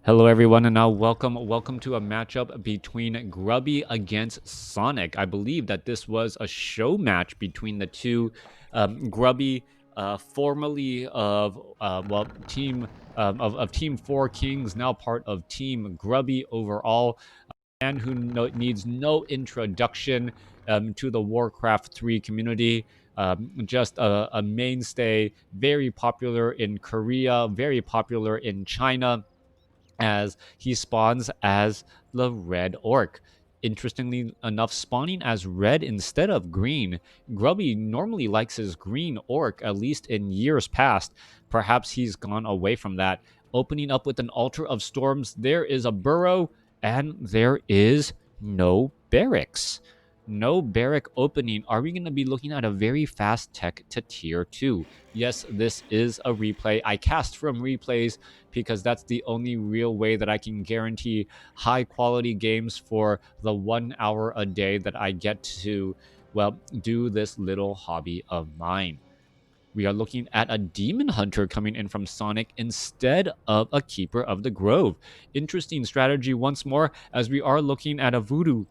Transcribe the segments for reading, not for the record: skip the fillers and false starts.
Hello everyone, and now welcome to a matchup between Grubby against Sonik. I believe that this was a show match between the two. Grubby, formerly of team of Team Four Kings, now part of Team Grubby overall, a man who needs no introduction to the Warcraft 3 community. Just a mainstay, very popular in Korea, very popular in China, as he spawns as the red orc. Interestingly enough, spawning as red instead of green. Grubby normally likes his green orc, at least in years past. Perhaps he's gone away from that. Opening up with an Altar of Storms, there is a burrow, and there is no barracks. No barrack opening. Are we going to be looking at a very fast tech to tier 2? Yes, this is a replay. I cast from replays because that's the only real way that I can guarantee high quality games for the 1 hour a day that I get to, do this little hobby of mine. We are looking at a Demon Hunter coming in from Sonik instead of a Keeper of the Grove. Interesting strategy once more, as we are looking at a Voodoo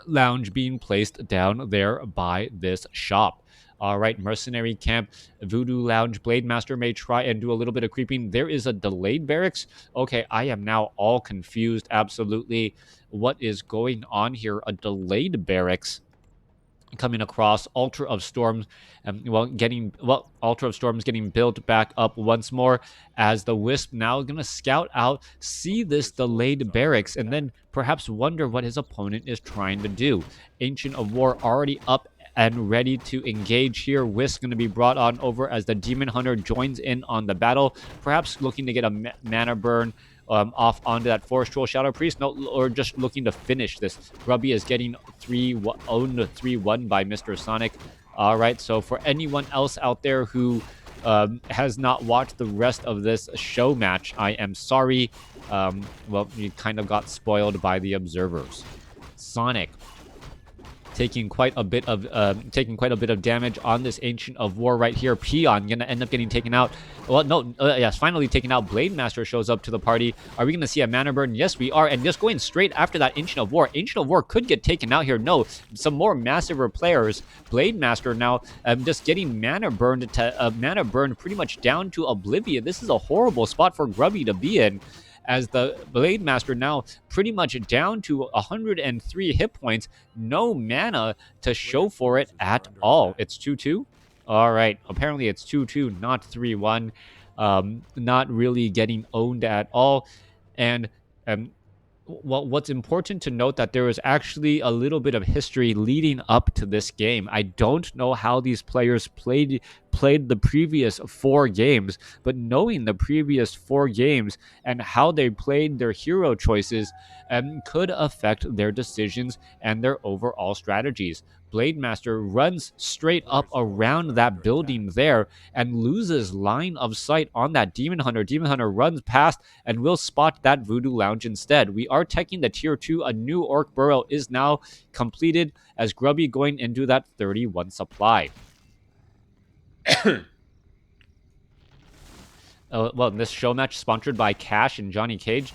Lounge being placed down there by this shop. All right, Mercenary Camp, Voodoo Lounge, Blade Master may try and do a little bit of creeping. There is a delayed barracks. Okay, I am now all confused. Absolutely. What is going on here? A delayed barracks coming across. Altar of Storms, Altar of Storms getting built back up once more, as the Wisp now going to scout out, see this delayed barracks, and then perhaps wonder what his opponent is trying to do. Ancient of War already up and ready to engage here. Wisp going to be brought on over as the Demon Hunter joins in on the battle, perhaps looking to get a mana burn off onto that Forest Troll Shadow Priest, or just looking to finish this. Grubby is getting owned 3-1 by Mr. Sonik. All right, so for anyone else out there who has not watched the rest of this show match, I am sorry. You kind of got spoiled by the observers. Sonik taking quite a bit of damage on this Ancient of War right here. Peon gonna end up getting taken out. Well, no, yes, finally taken out. Blade Master shows up to the party. Are we gonna see a mana burn? Yes, we are. And just going straight after that Ancient of War. Ancient of War could get taken out here. No, some more massive players. Blade Master now just getting mana burned pretty much down to oblivion. This is a horrible spot for Grubby to be in, as the Blade Master now pretty much down to 103 hit points. No mana to show for it at all. It's 2-2? All right. Apparently it's 2-2, not 3-1. Not really getting owned at all. And what's important to note, that there is actually a little bit of history leading up to this game. I don't know how these players played the previous 4 games, but knowing the previous 4 games and how they played their hero choices could affect their decisions and their overall strategies. Blade Master runs straight up around that building there and loses line of sight on that Demon Hunter. Demon Hunter runs past and will spot that Voodoo Lounge instead. We are teching the tier 2. A new Orc Burrow is now completed, as Grubby going into that 31 supply. This show match sponsored by Cash and Johnny Cage.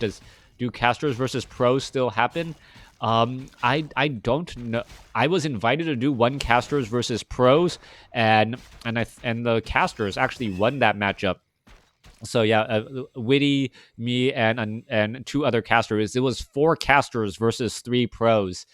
Do casters versus pros still happen? I don't know. I was invited to do one casters versus pros, and the casters actually won that matchup. So yeah, Witty, me, and 2 other casters. It was 4 casters versus 3 pros,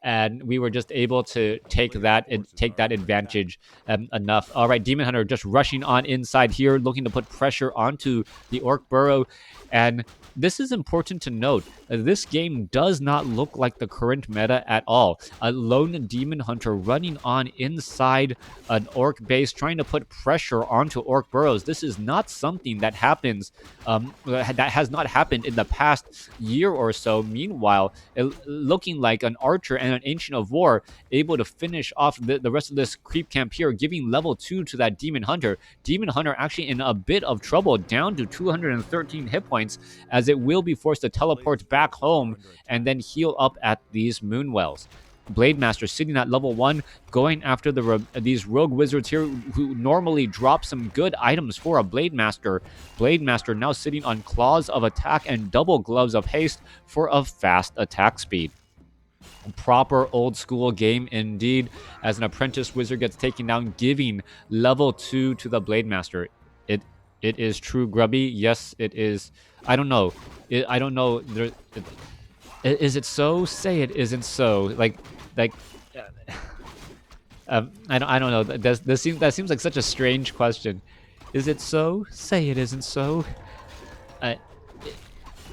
and we were just able to take that advantage enough. All right, Demon Hunter just rushing on inside here, looking to put pressure onto the Orc Burrow. And this is important to note. This game does not look like the current meta at all. A lone Demon Hunter running on inside an Orc base, trying to put pressure onto Orc Burrows. This is not something that happens, that has not happened in the past year or so. Meanwhile, looking like an Archer and an Ancient of War able to finish off the rest of this creep camp here, giving level 2 to that Demon Hunter. Demon Hunter actually in a bit of trouble, down to 213 hit points, as it will be forced to teleport back home and then heal up at these Moonwells. Blade Master sitting at level 1, going after these rogue wizards here who normally drop some good items for a Blade Master. Blade Master now sitting on claws of attack and double gloves of haste for a fast attack speed. Proper old school game indeed, as an apprentice wizard gets taken down, giving level 2 to the Blade Master. It is true, Grubby. Yes, it is. I don't know. I don't know. Is it so? Say it isn't so. Like. I don't know. That seems like such a strange question. Is it so? Say it isn't so. Uh,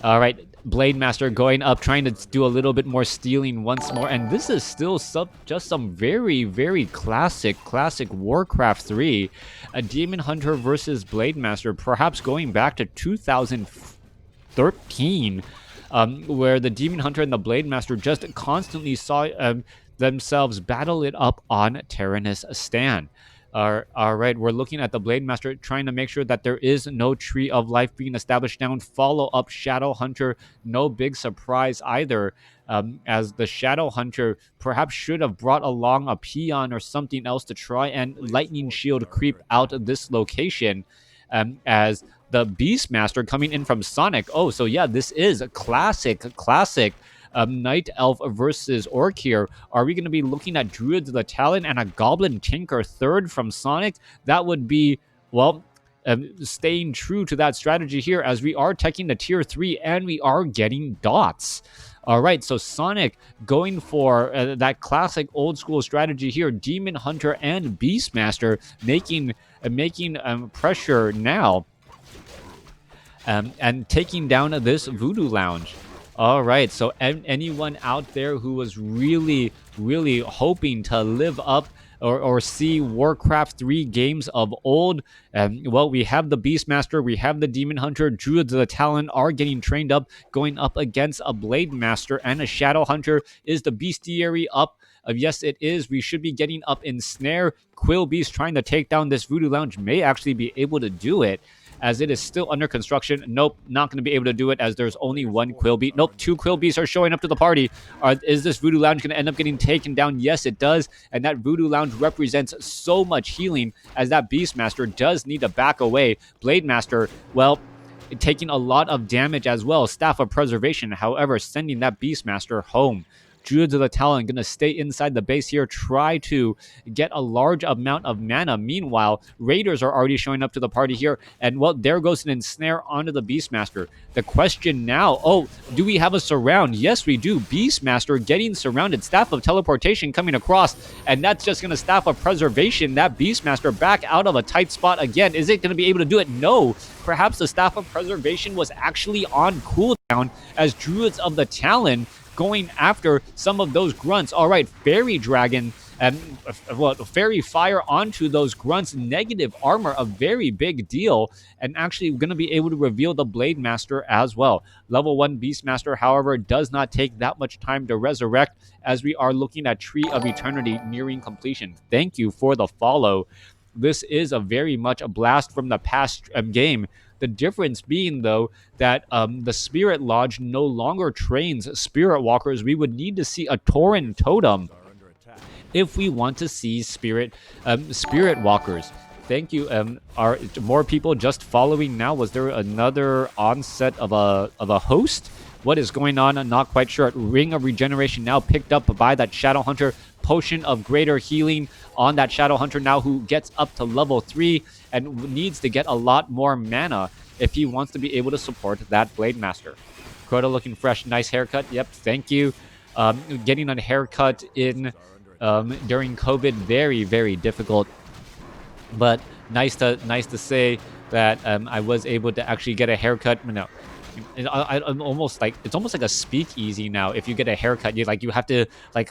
all right, Blade Master going up, trying to do a little bit more stealing once more, and this is still just some very, very classic WarCraft 3. A Demon Hunter versus Blade Master, perhaps going back to 2013, where the Demon Hunter and the Blade Master just constantly saw themselves battle it up on Tyrannus Stan. All right, we're looking at the Blade Master trying to make sure that there is no Tree of Life being established down. Follow up Shadow Hunter, no big surprise either, as the Shadow Hunter perhaps should have brought along a peon or something else to try and Lightning Shield creep out of this location, as the Beastmaster coming in from Sonik. Oh, so yeah, this is a classic Night Elf versus Orc here. Are we going to be looking at Druids of the Talon and a Goblin Tinker third from Sonik? That would be, well, staying true to that strategy here, as we are teching the tier 3 and we are getting dots. All right, so Sonik going for that classic old school strategy here. Demon Hunter and Beastmaster making pressure now, and taking down this Voodoo Lounge. All right, so anyone out there who was really hoping to live up or see WarCraft 3 games of old, well, we have the Beastmaster, we have the Demon Hunter, Druids of the Talon are getting trained up, going up against a Blade Master and a Shadow Hunter. Is the Bestiary up? Yes, it is. We should be getting up in Snare. Quill Beast trying to take down this Voodoo Lounge may actually be able to do it, as it is still under construction. Nope, not going to be able to do it, as there's only one Quill Beast. Nope, two Quill Beasts are showing up to the party. Is this Voodoo Lounge going to end up getting taken down? Yes, it does, and that Voodoo Lounge represents so much healing, as that Beastmaster does need to back away. Blade Master, well, taking a lot of damage as well. Staff of Preservation, however, sending that Beastmaster home. Druids of the Talon going to stay inside the base here, try to get a large amount of mana. Meanwhile, Raiders are already showing up to the party here, and well, there goes an ensnare onto the Beastmaster. The question now, oh, do we have a surround? Yes, we do. Beastmaster getting surrounded. Staff of Teleportation coming across, and that's just going to Staff of Preservation that Beastmaster back out of a tight spot again. Is it going to be able to do it? No. Perhaps the Staff of Preservation was actually on cooldown, as Druids of the Talon going after some of those grunts. All right, Fairy Dragon and Fairy Fire onto those grunts. Negative armor, a very big deal, and actually going to be able to reveal the Blade Master as well. Level 1 Beastmaster, however, does not take that much time to resurrect, as we are looking at Tree of Eternity nearing completion. Thank you for the follow. This is a very much a blast from the past game. The difference being, though, that the Spirit Lodge no longer trains Spirit Walkers. We would need to see a Tauren Totem if we want to see Spirit Walkers. Thank you. Are more people just following now? Was there another onset of a host? What is going on? I'm not quite sure. Ring of Regeneration now picked up by that Shadow Hunter. Potion of Greater Healing on that Shadow Hunter now, who gets up to level 3 and needs to get a lot more mana if he wants to be able to support that Blade Master. Crota looking fresh. Nice haircut. Yep, thank you. Getting a haircut in during COVID, very, very difficult. But nice to say that I was able to actually get a haircut. No, I'm almost like, it's almost like a speakeasy now. If you get a haircut, you have to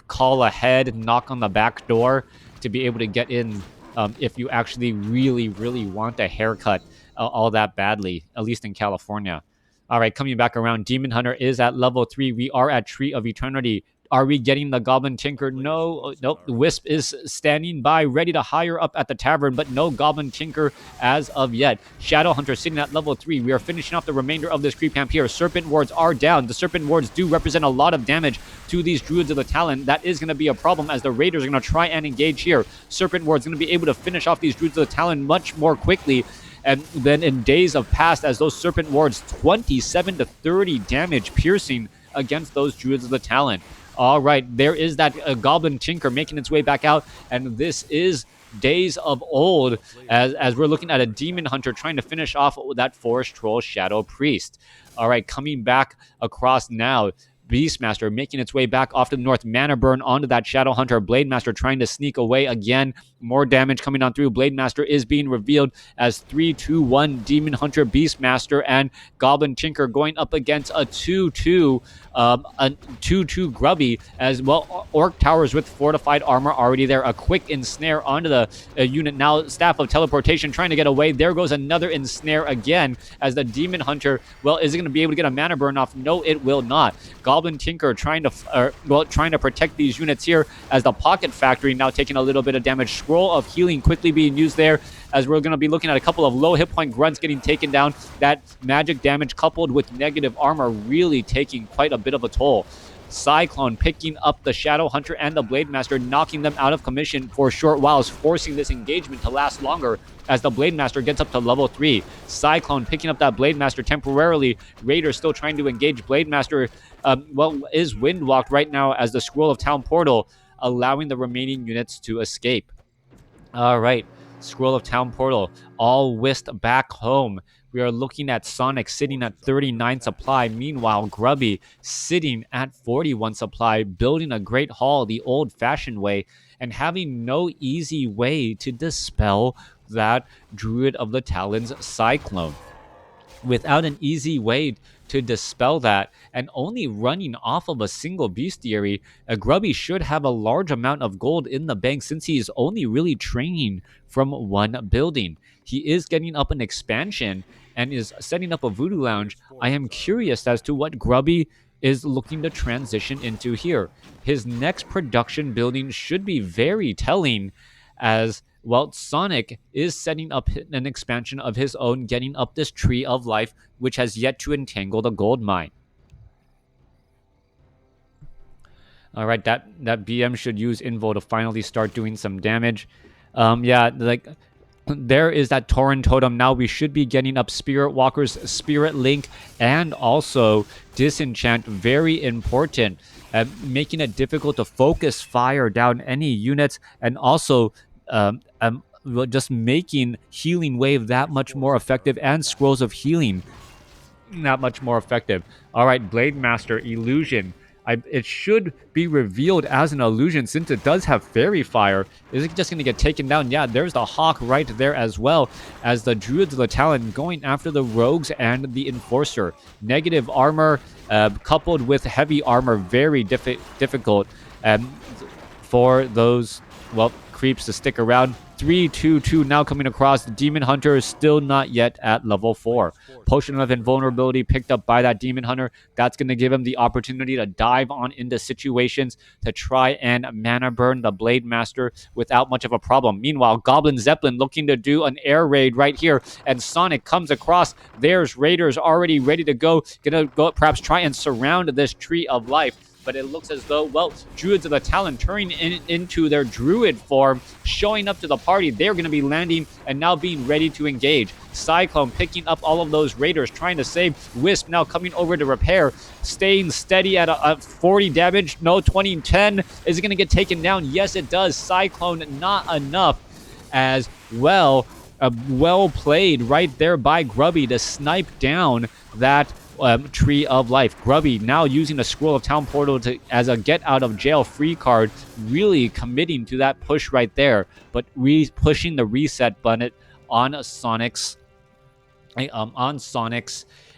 call ahead, knock on the back door to be able to get in. If you actually really want a haircut all that badly, at least in California. All right, coming back around, Demon Hunter is at level 3. We are at Tree of Eternity. Are we getting the Goblin Tinker? No, nope. Wisp is standing by, ready to hire up at the tavern, but no Goblin Tinker as of yet. Shadow Hunter sitting at level 3. We are finishing off the remainder of this creep camp here. Serpent Wards are down. The Serpent Wards do represent a lot of damage to these Druids of the Talon. That is going to be a problem as the Raiders are going to try and engage here. Serpent Wards going to be able to finish off these Druids of the Talon much more quickly. And then in days of past, as those Serpent Wards, 27 to 30 damage piercing against those Druids of the Talon. All right, there is that Goblin Tinker making its way back out, and this is days of old as we're looking at a Demon Hunter trying to finish off that Forest Troll Shadow Priest. All right, coming back across now. Beastmaster making its way back off to the north. Mana Burn onto that Shadow Hunter. Blademaster trying to sneak away again. More damage coming on through. Blademaster is being revealed as 3-2-1 Demon Hunter, Beastmaster, and Goblin Tinker going up against a 2-2 Grubby as well. Orc Towers with fortified armor already there. A quick ensnare onto the unit now. Staff of Teleportation trying to get away. There goes another ensnare again as the Demon Hunter, well, is it going to be able to get a Mana Burn off? No, it will not. Goblin Tinker trying to protect these units here as the Pocket Factory now taking a little bit of damage. Scroll of Healing quickly being used there as we're going to be looking at a couple of low hit point grunts getting taken down. That magic damage coupled with negative armor really taking quite a bit of a toll. Cyclone picking up the Shadow Hunter and the Blademaster, knocking them out of commission for short whiles, forcing this engagement to last longer as the Blademaster gets up to level 3. Cyclone picking up that Blademaster temporarily. Raider still trying to engage Blademaster. Is windwalked right now as the Scroll of Town Portal, allowing the remaining units to escape. All right, Scroll of Town Portal, all whisked back home. We are looking at Sonik sitting at 39 supply. Meanwhile, Grubby sitting at 41 supply, building a great hall the old-fashioned way and having no easy way to dispel that Druid of the Talon's Cyclone. Without an easy way to dispel that and only running off of a single bestiary, Grubby should have a large amount of gold in the bank since he is only really training from one building. He is getting up an expansion and is setting up a Voodoo Lounge. I am curious as to what Grubby is looking to transition into here. His next production building should be very telling as, well, Sonik is setting up an expansion of his own, getting up this Tree of Life, which has yet to entangle the gold mine. All right, that BM should use Invo to finally start doing some damage. There is that Tauren Totem. Now we should be getting up Spirit Walker's Spirit Link and also Disenchant. Very important, making it difficult to focus fire down any units, and also just making Healing Wave that much more effective and Scrolls of Healing that much more effective. All right, Blademaster Illusion. It should be revealed as an illusion since it does have Fairy Fire. Is it just going to get taken down? Yeah, there's the Hawk right there as well as the Druids of the Talon going after the Rogues and the Enforcer. Negative armor coupled with heavy armor, very difficult for those, well, creeps to stick around. 3-2-2 now coming across. The Demon Hunter is still not yet at level 4. Potion of Invulnerability picked up by that Demon Hunter. That's going to give him the opportunity to dive on into situations to try and mana burn the Blademaster without much of a problem. Meanwhile, Goblin Zeppelin looking to do an air raid right here, and Sonik comes across. There's Raiders already ready to go. Gonna go perhaps try and surround this Tree of Life. But it looks as though, well, Druids of the Talon turning into their Druid form, showing up to the party. They're going to be landing and now being ready to engage. Cyclone picking up all of those Raiders, trying to save. Wisp now coming over to repair, staying steady at a 40 damage. No, 20-10. Is it going to get taken down? Yes, it does. Cyclone, not enough as well. Well played right there by Grubby to snipe down that Tree of Life. Grubby now using a Scroll of Town Portal as a get out of jail free card, really committing to that push right there, but pushing the reset button on Sonic's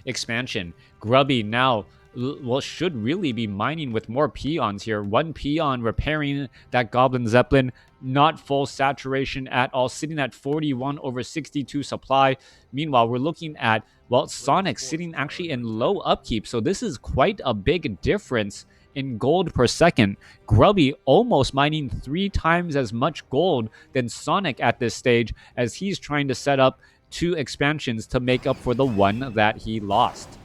expansion. Grubby now, well, should really be mining with more peons here. One peon repairing that Goblin Zeppelin, not full saturation at all, sitting at 41 over 62 supply. Meanwhile, we're looking at, well, Sonik sitting actually in low upkeep. So this is quite a big difference in gold per second. Grubby almost mining 3 times as much gold than Sonik at this stage, as he's trying to set up 2 expansions to make up for the one that he lost.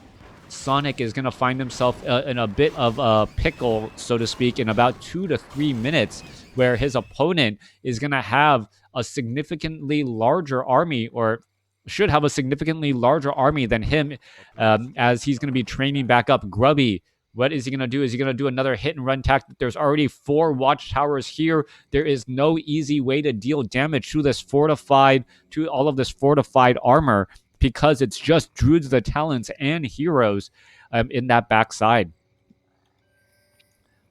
Sonik is going to find himself in a bit of a pickle, so to speak, in about 2 to 3 minutes, where his opponent is going to have a significantly larger army, or should have a significantly larger army than him, as he's going to be training back up. Grubby, what is he going to do? Is he going to do another hit and run tactic? There's already 4 watchtowers here. There is no easy way to deal damage to all of this fortified armor, because it's just Druids of the Talons and heroes in that backside.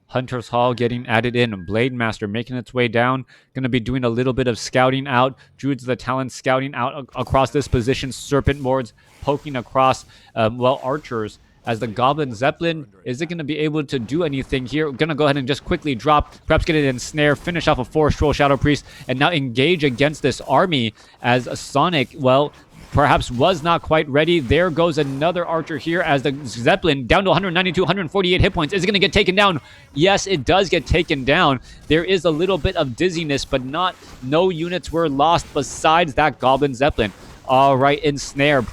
Hunter's Hall getting added in. Blade Master making its way down. Going to be doing a little bit of scouting out. Druids of the Talons scouting out across this position. Serpent Mords poking across, archers. As the Goblin Zeppelin, is it going to be able to do anything here? Going to go ahead and just quickly drop, perhaps get it in snare, finish off a 4-Stroll Shadow Priest, and now engage against this army as Sonik, perhaps was not quite ready. There goes another archer here as the Zeppelin down to 192, 148 hit points. Is it going to get taken down? Yes, it does get taken down. There is a little bit of dizziness, but no units were lost besides that Goblin Zeppelin. All right, ensnaring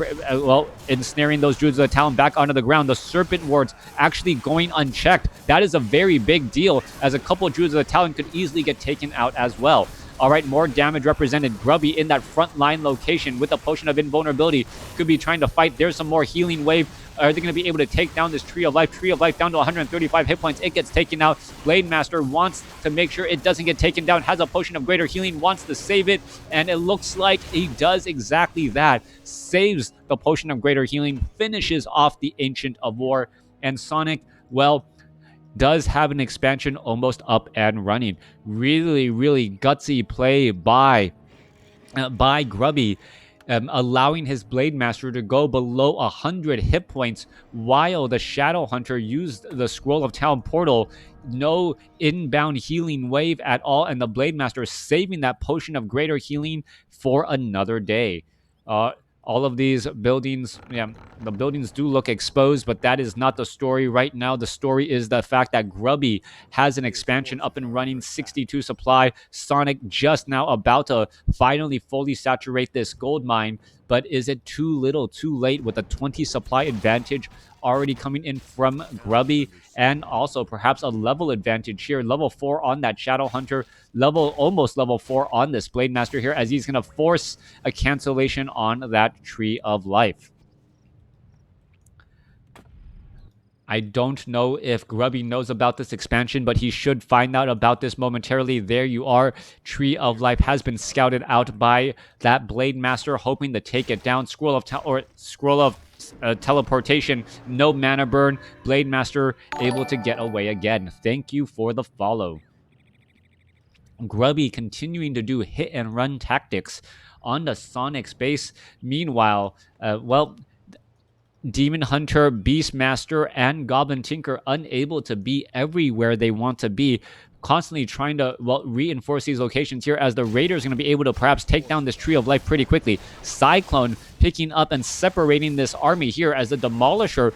those Druids of the Talon back onto the ground. The Serpent Wards actually going unchecked. That is a very big deal, as a couple of Druids of the Talon could easily get taken out as well. All right, more damage represented. Grubby in that front line location with a Potion of Invulnerability. Could be trying to fight. There's some more healing wave. Are they going to be able to take down this Tree of Life? Tree of Life down to 135 hit points. It gets taken out. Blade Master wants to make sure it doesn't get taken down. Has a Potion of Greater Healing. Wants to save it. And it looks like he does exactly that. Saves the Potion of Greater Healing. Finishes off the Ancient of War. And Sonik, does have an expansion almost up and running. Really, really gutsy play by Grubby, allowing his Blade Master to go below 100 hit points while the Shadow Hunter used the Scroll of Town Portal. No inbound healing wave at all, and the Blade Master saving that Potion of Greater Healing for another day. All of these buildings, the buildings do look exposed, but that is not the story right now. The story is the fact that Grubby has an expansion up and running, 62 supply. Sonik just now about to finally fully saturate this gold mine, but is it too little, too late, with a 20 supply advantage already coming in from Grubby, and also perhaps a level advantage here. Level 4 on that Shadow Hunter, almost level 4 on this Blade Master here, as he's going to force a cancellation on that Tree of Life. I don't know if Grubby knows about this expansion, but he should find out about this momentarily. There you are. Tree of Life has been scouted out by that Blade Master, hoping to take it down. Scroll of Teleportation, no mana burn. Blade Master able to get away again. Thank you for the follow. Grubby continuing to do hit and run tactics on the Sonic's base. Meanwhile, Demon Hunter, Beastmaster, and Goblin Tinker unable to be everywhere they want to be. Constantly trying to reinforce these locations here, as the Raiders are going to be able to perhaps take down this Tree of Life pretty quickly. Cyclone picking up and separating this army here, as the Demolisher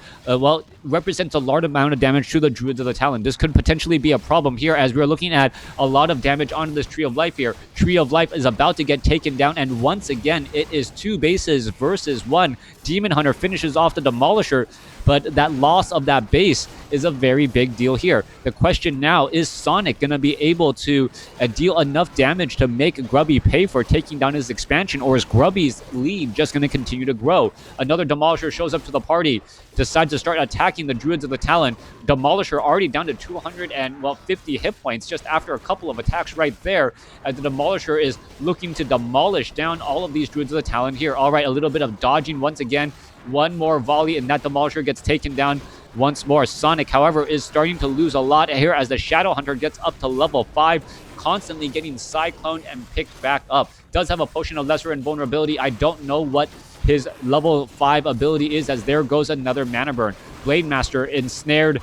represents a large amount of damage to the Druids of the Talon. This could potentially be a problem here, as we're looking at a lot of damage on this Tree of Life here. Tree of Life is about to get taken down, and once again it is 2 bases versus 1. Demon Hunter finishes off the Demolisher, but that loss of that base is a very big deal here. The question now, is Sonik going to be able to deal enough damage to make Grubby pay for taking down his expansion, or is Grubby's lead just going to continue to grow? Another Demolisher shows up to the party, decides to start attacking the Druids of the Talon. Demolisher already down to 250 hit points just after a couple of attacks right there, as the Demolisher is looking to demolish down all of these Druids of the Talon here. All right, a little bit of dodging once again. One more volley, and that Demolisher gets taken down once more. Sonik, however, is starting to lose a lot here, as the Shadow Hunter gets up to level 5, constantly getting cycloned and picked back up. Does have a Potion of Lesser Invulnerability. I don't know what his level 5 ability is, as there goes another mana burn. Blade Master ensnared,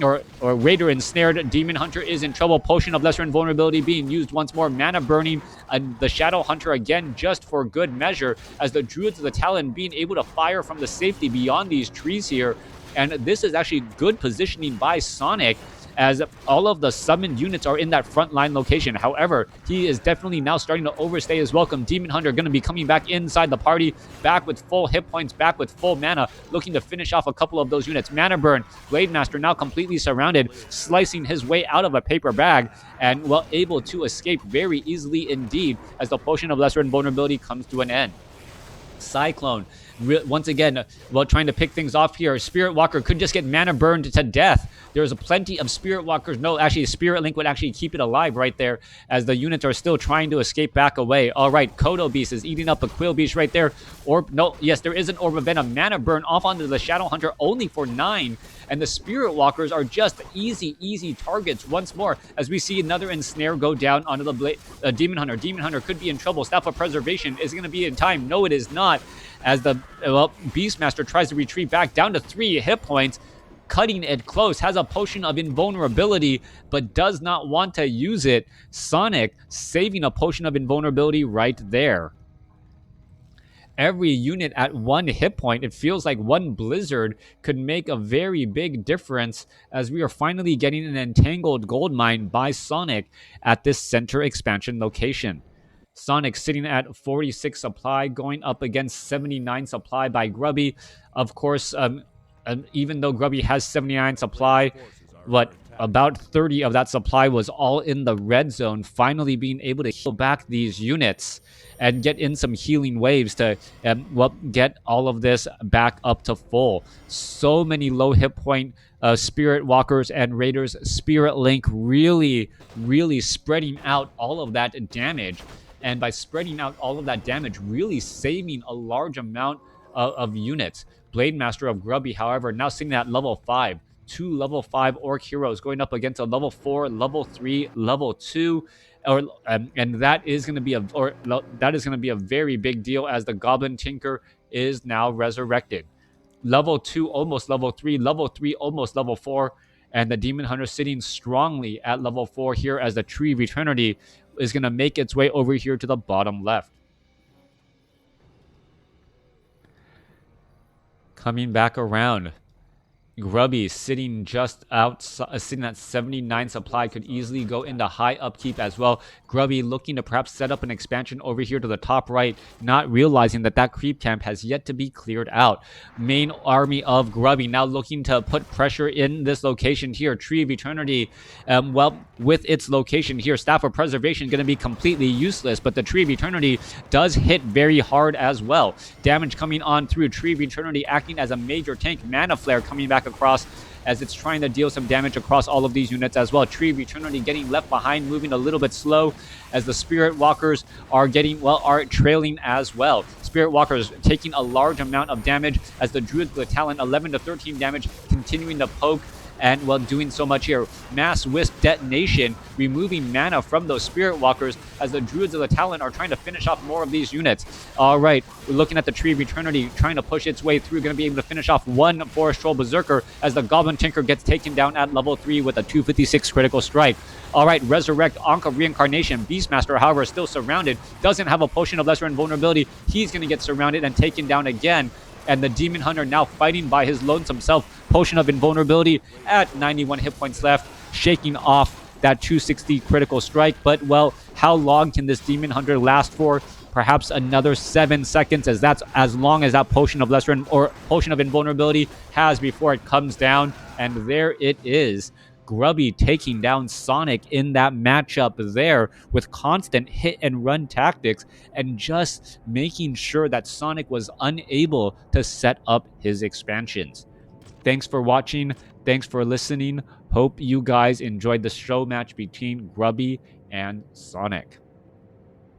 or Raider ensnared. Demon Hunter is in trouble. Potion of Lesser Invulnerability being used once more. Mana burning the Shadow Hunter again, just for good measure, as the Druids of the Talon being able to fire from the safety beyond these trees here. And this is actually good positioning by Sonik, as all of the summoned units are in that front line location. However, he is definitely now starting to overstay his welcome. Demon Hunter going to be coming back inside the party, back with full hit points, back with full mana, looking to finish off a couple of those units. Mana burn. Blade Master now completely surrounded, slicing his way out of a paper bag, and well, able to escape very easily indeed as the Potion of Lesser Invulnerability comes to an end. Cyclone, once again, while trying to pick things off here, Spirit Walker could just get mana burned to death. There's plenty of Spirit Walkers. No, actually, Spirit Link would actually keep it alive right there as the units are still trying to escape back away. All right, Kodo Beast is eating up a Quill Beast right there. Orb, no, yes, there is an Orb of Venom. Mana burn off onto the Shadow Hunter only for 9. And the Spirit Walkers are just easy targets once more as we see another Ensnare go down onto the Demon Hunter. Demon Hunter could be in trouble. Staff of Preservation is going to be in time. No, it is not. As the Beastmaster tries to retreat back down to 3 hit points, cutting it close, has a Potion of Invulnerability, but does not want to use it. Sonik saving a Potion of Invulnerability right there. Every unit at 1 hit point, it feels like one Blizzard could make a very big difference as we are finally getting an Entangled Goldmine by Sonik at this center expansion location. Sonik sitting at 46 supply, going up against 79 supply by Grubby. Of course, even though Grubby has 79 supply, about 30 of that supply was all in the red zone, finally being able to heal back these units and get in some healing waves to get all of this back up to full. So many low hit point Spirit Walkers and Raiders. Spirit Link really spreading out all of that damage, and by spreading out all of that damage, really saving a large amount of units. Blade Master of Grubby, however, now sitting at level 5. 2 level 5 Orc heroes going up against a level 4, level 3, level 2, and that is going to be a very big deal as the Goblin Tinker is now resurrected. Level 2 almost level 3, level 3 almost level 4, and the Demon Hunter sitting strongly at level 4 here as the Tree of Eternity is going to make its way over here to the bottom left. Coming back around, Grubby sitting just outside, sitting at 79 supply, could easily go into high upkeep as well. Grubby looking to perhaps set up an expansion over here to the top right, not realizing that that creep camp has yet to be cleared out. Main army of Grubby now looking to put pressure in this location here. Tree of Eternity, with its location here, Staff of Preservation going to be completely useless, but the Tree of Eternity does hit very hard as well. Damage coming on through. Tree of Eternity acting as a major tank. Mana Flare coming back across as it's trying to deal some damage across all of these units as well. Tree of Eternity getting left behind, moving a little bit slow as the Spirit Walkers are trailing as well. Spirit Walkers taking a large amount of damage as the Druids of the Talon 11 to 13 damage, continuing to poke and doing so much here. Mass Wisp Detonation, removing mana from those Spirit Walkers as the Druids of the Talon are trying to finish off more of these units. All right, we're looking at the Tree of Eternity trying to push its way through, going to be able to finish off one Forest Troll Berserker as the Goblin Tinker gets taken down at level 3 with a 256 critical strike. All right, Resurrect, Ankh of Reincarnation. Beastmaster, however, is still surrounded, doesn't have a Potion of Lesser Invulnerability. He's going to get surrounded and taken down again. And the Demon Hunter now fighting by his lonesome self. Potion of Invulnerability at 91 hit points left, shaking off that 260 critical strike. But, how long can this Demon Hunter last for? Perhaps another 7 seconds, as that's as long as that Potion of Potion of Invulnerability has before it comes down. And there it is. Grubby taking down Sonik in that matchup there with constant hit and run tactics and just making sure that Sonik was unable to set up his expansions. Thanks for watching. Thanks for listening. Hope you guys enjoyed the show match between Grubby and Sonik.